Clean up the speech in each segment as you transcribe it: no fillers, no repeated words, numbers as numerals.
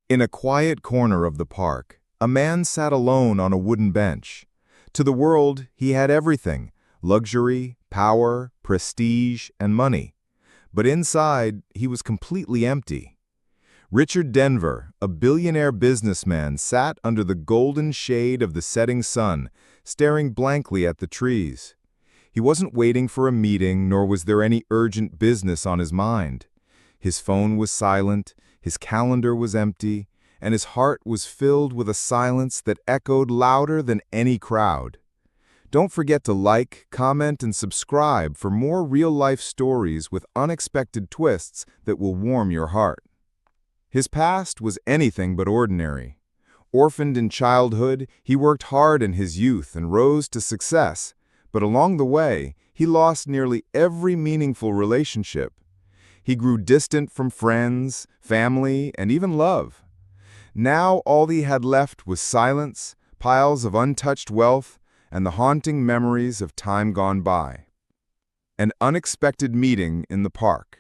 In a quiet corner of the park, a man sat alone on a wooden bench. To the world, he had everything: luxury, power, prestige, and money. But inside, he was completely empty. Richard Denver, a billionaire businessman, sat under the golden shade of the setting sun, staring blankly at the trees. He wasn't waiting for a meeting, nor was there any urgent business on his mind. His phone was silent, his calendar was empty, and his heart was filled with a silence that echoed louder than any crowd. Don't forget to like, comment, and subscribe for more real-life stories with unexpected twists that will warm your heart. His past was anything but ordinary. Orphaned in childhood, he worked hard in his youth and rose to success, but along the way, he lost nearly every meaningful relationship. He grew distant from friends, family, and even love. Now all he had left was silence, piles of untouched wealth, and the haunting memories of time gone by. An unexpected meeting in the park.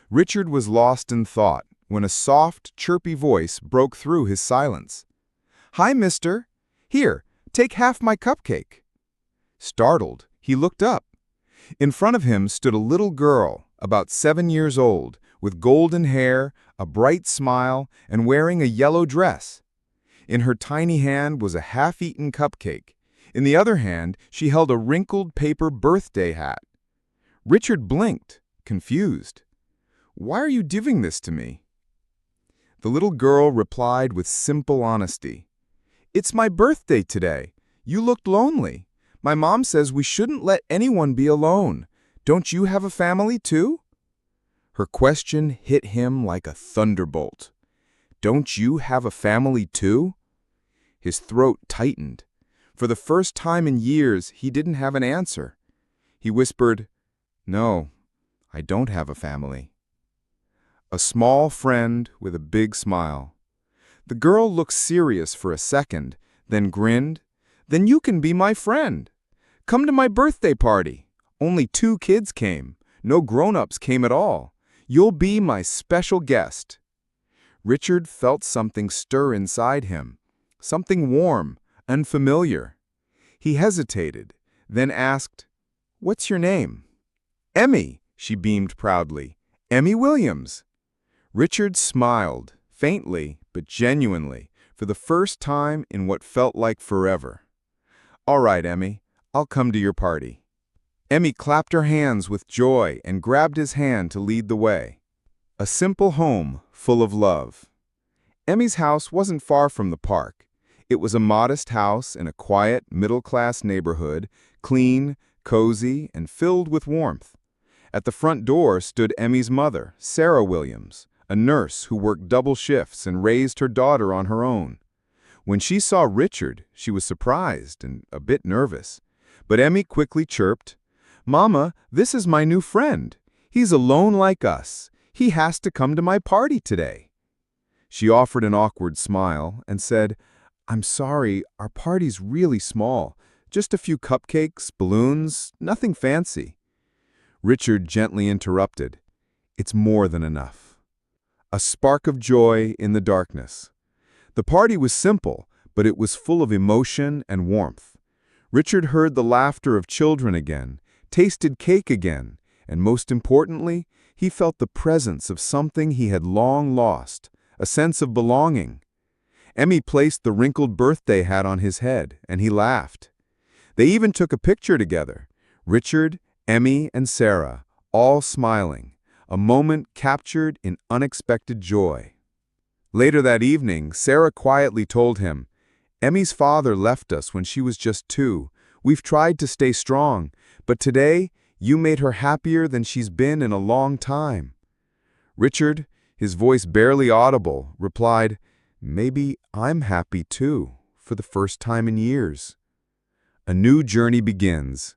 Richard was lost in thought when a soft, chirpy voice broke through his silence. "Hi, mister. Here, take half my cupcake." Startled, he looked up. In front of him stood a little girl, about 7 years old, with golden hair, a bright smile, and wearing a yellow dress. In her tiny hand was a half-eaten cupcake. In the other hand, she held a wrinkled paper birthday hat. Richard blinked, confused. "Why are you giving this to me?" The little girl replied with simple honesty. "It's my birthday today. You looked lonely. My mom says we shouldn't let anyone be alone. Don't you have a family too?" Her question hit him like a thunderbolt. "Don't you have a family too?" His throat tightened. For the first time in years, he didn't have an answer. He whispered, "No, I don't have a family." A small friend with a big smile. The girl looked serious for a second, then grinned. "Then you can be my friend. Come to my birthday party. Only 2 kids came. No grown-ups came at all. You'll be my special guest." Richard felt something stir inside him, something warm, unfamiliar. He hesitated, then asked, "What's your name?" "Emmy," she beamed proudly. "Emmy Williams." Richard smiled, faintly but genuinely, for the first time in what felt like forever. "All right, Emmy, I'll come to your party." Emmy clapped her hands with joy and grabbed his hand to lead the way. A simple home full of love. Emmy's house wasn't far from the park. It was a modest house in a quiet, middle-class neighborhood, clean, cozy, and filled with warmth. At the front door stood Emmy's mother, Sarah Williams, a nurse who worked double shifts and raised her daughter on her own. When she saw Richard, she was surprised and a bit nervous. But Emmy quickly chirped, "Mama, this is my new friend. He's alone like us. He has to come to my party today." She offered an awkward smile and said, "I'm sorry, our party's really small. Just a few cupcakes, balloons, nothing fancy." Richard gently interrupted, "It's more than enough." A spark of joy in the darkness. The party was simple, but it was full of emotion and warmth. Richard heard the laughter of children again, tasted cake again, and most importantly, he felt the presence of something he had long lost, a sense of belonging. Emmy placed the wrinkled birthday hat on his head, and he laughed. They even took a picture together, Richard, Emmy, and Sarah, all smiling, a moment captured in unexpected joy. Later that evening, Sarah quietly told him, "Emmy's father left us when she was just 2. We've tried to stay strong, but today you made her happier than she's been in a long time." Richard, his voice barely audible, replied, "Maybe I'm happy too, for the first time in years." A new journey begins.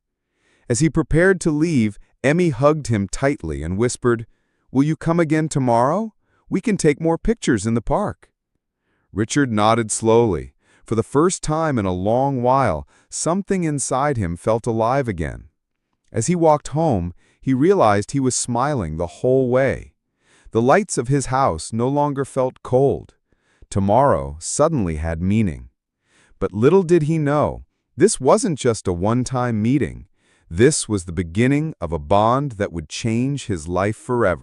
As he prepared to leave, Emmy hugged him tightly and whispered, "Will you come again tomorrow? We can take more pictures in the park." Richard nodded slowly. For the first time in a long while, something inside him felt alive again. As he walked home, he realized he was smiling the whole way. The lights of his house no longer felt cold. Tomorrow suddenly had meaning. But little did he know, this wasn't just a one-time meeting. This was the beginning of a bond that would change his life forever.